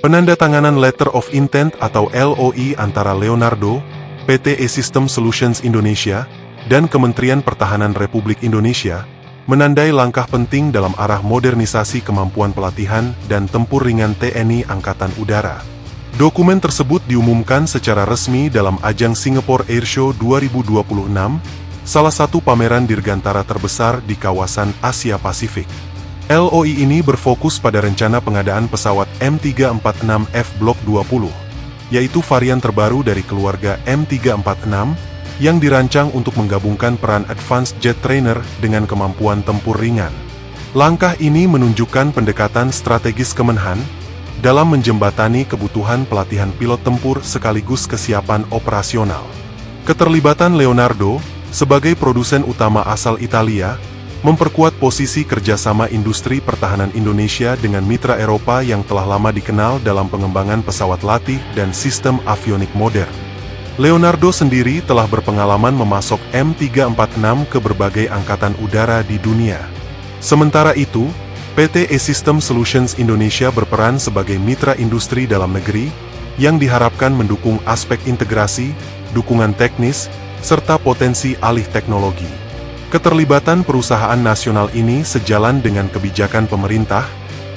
Penandatanganan Letter of Intent atau LOI antara Leonardo, PT E-System Solutions Indonesia, dan Kementerian Pertahanan Republik Indonesia, menandai langkah penting dalam arah modernisasi kemampuan pelatihan dan tempur ringan TNI Angkatan Udara. Dokumen tersebut diumumkan secara resmi dalam ajang Singapore Airshow 2026, salah satu pameran dirgantara terbesar di kawasan Asia Pasifik. LOI ini berfokus pada rencana pengadaan pesawat M346F Block 20, yaitu varian terbaru dari keluarga M346, yang dirancang untuk menggabungkan peran Advanced Jet Trainer dengan kemampuan tempur ringan. Langkah ini menunjukkan pendekatan strategis Kemenhan dalam menjembatani kebutuhan pelatihan pilot tempur sekaligus kesiapan operasional. Keterlibatan Leonardo sebagai produsen utama asal Italia memperkuat posisi kerjasama industri pertahanan Indonesia dengan mitra Eropa yang telah lama dikenal dalam pengembangan pesawat latih dan sistem avionik modern. Leonardo sendiri telah berpengalaman memasok M346 ke berbagai angkatan udara di dunia. Sementara itu, PT E-System Solutions Indonesia berperan sebagai mitra industri dalam negeri yang diharapkan mendukung aspek integrasi, dukungan teknis, serta potensi alih teknologi. Keterlibatan perusahaan nasional ini sejalan dengan kebijakan pemerintah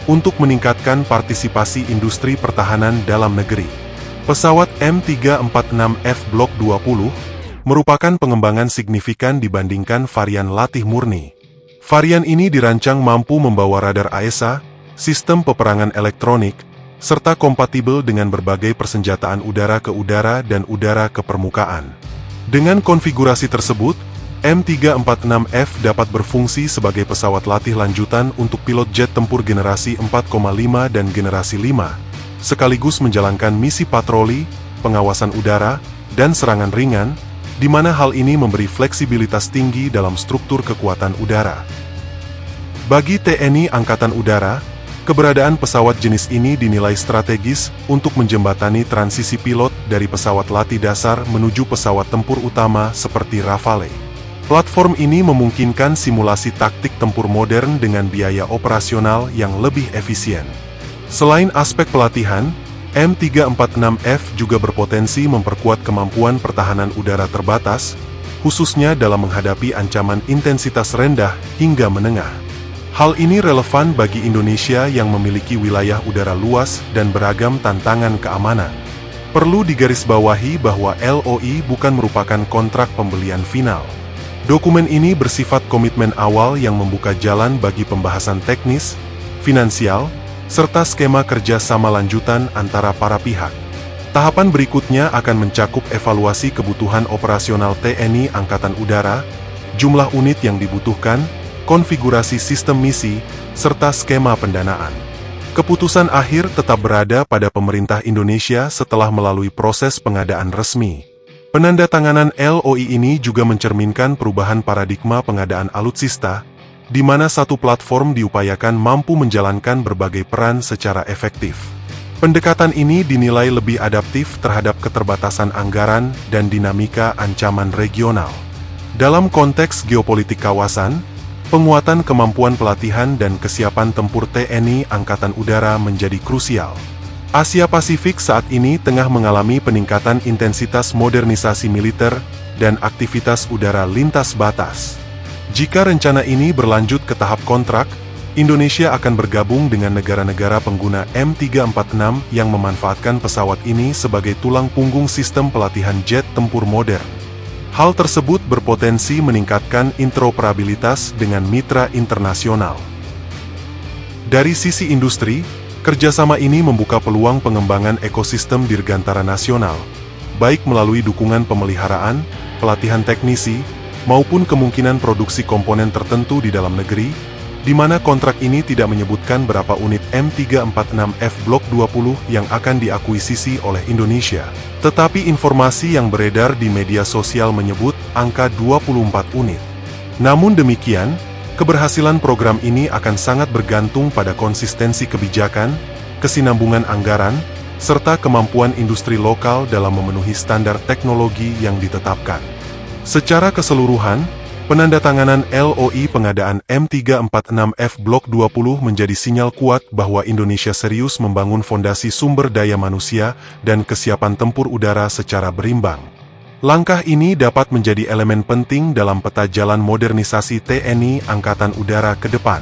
untuk meningkatkan partisipasi industri pertahanan dalam negeri. Pesawat M346F Block 20 merupakan pengembangan signifikan dibandingkan varian latih murni. Varian ini dirancang mampu membawa radar AESA, sistem peperangan elektronik, serta kompatibel dengan berbagai persenjataan udara ke udara dan udara ke permukaan. Dengan konfigurasi tersebut, M346F dapat berfungsi sebagai pesawat latih lanjutan untuk pilot jet tempur generasi 4,5 dan generasi 5, sekaligus menjalankan misi patroli, pengawasan udara, dan serangan ringan, di mana hal ini memberi fleksibilitas tinggi dalam struktur kekuatan udara. Bagi TNI Angkatan Udara, keberadaan pesawat jenis ini dinilai strategis untuk menjembatani transisi pilot dari pesawat latih dasar menuju pesawat tempur utama seperti Rafale. Platform ini memungkinkan simulasi taktik tempur modern dengan biaya operasional yang lebih efisien. Selain aspek pelatihan, M346F juga berpotensi memperkuat kemampuan pertahanan udara terbatas, khususnya dalam menghadapi ancaman intensitas rendah hingga menengah. Hal ini relevan bagi Indonesia yang memiliki wilayah udara luas dan beragam tantangan keamanan. Perlu digarisbawahi bahwa LOI bukan merupakan kontrak pembelian final. Dokumen ini bersifat komitmen awal yang membuka jalan bagi pembahasan teknis, finansial, serta skema kerja sama lanjutan antara para pihak. Tahapan berikutnya akan mencakup evaluasi kebutuhan operasional TNI Angkatan Udara, jumlah unit yang dibutuhkan, konfigurasi sistem misi, serta skema pendanaan. Keputusan akhir tetap berada pada pemerintah Indonesia setelah melalui proses pengadaan resmi. Penandatanganan LOI ini juga mencerminkan perubahan paradigma pengadaan alutsista, di mana satu platform diupayakan mampu menjalankan berbagai peran secara efektif. Pendekatan ini dinilai lebih adaptif terhadap keterbatasan anggaran dan dinamika ancaman regional. Dalam konteks geopolitik kawasan, penguatan kemampuan pelatihan dan kesiapan tempur TNI Angkatan Udara menjadi krusial. Asia Pasifik saat ini tengah mengalami peningkatan intensitas modernisasi militer dan aktivitas udara lintas batas. Jika rencana ini berlanjut ke tahap kontrak, Indonesia akan bergabung dengan negara-negara pengguna M346 yang memanfaatkan pesawat ini sebagai tulang punggung sistem pelatihan jet tempur modern. Hal tersebut berpotensi meningkatkan interoperabilitas dengan mitra internasional. Dari sisi industri, kerjasama ini membuka peluang pengembangan ekosistem dirgantara nasional, baik melalui dukungan pemeliharaan, pelatihan teknisi, maupun kemungkinan produksi komponen tertentu di dalam negeri, di mana kontrak ini tidak menyebutkan berapa unit M346F Block 20 yang akan diakuisisi oleh Indonesia. Tetapi informasi yang beredar di media sosial menyebut angka 24 unit. Namun demikian, keberhasilan program ini akan sangat bergantung pada konsistensi kebijakan, kesinambungan anggaran, serta kemampuan industri lokal dalam memenuhi standar teknologi yang ditetapkan. Secara keseluruhan, Penandatanganan LOI pengadaan M346F Block 20 menjadi sinyal kuat bahwa Indonesia serius membangun fondasi sumber daya manusia dan kesiapan tempur udara secara berimbang. Langkah ini dapat menjadi elemen penting dalam peta jalan modernisasi TNI Angkatan Udara ke depan.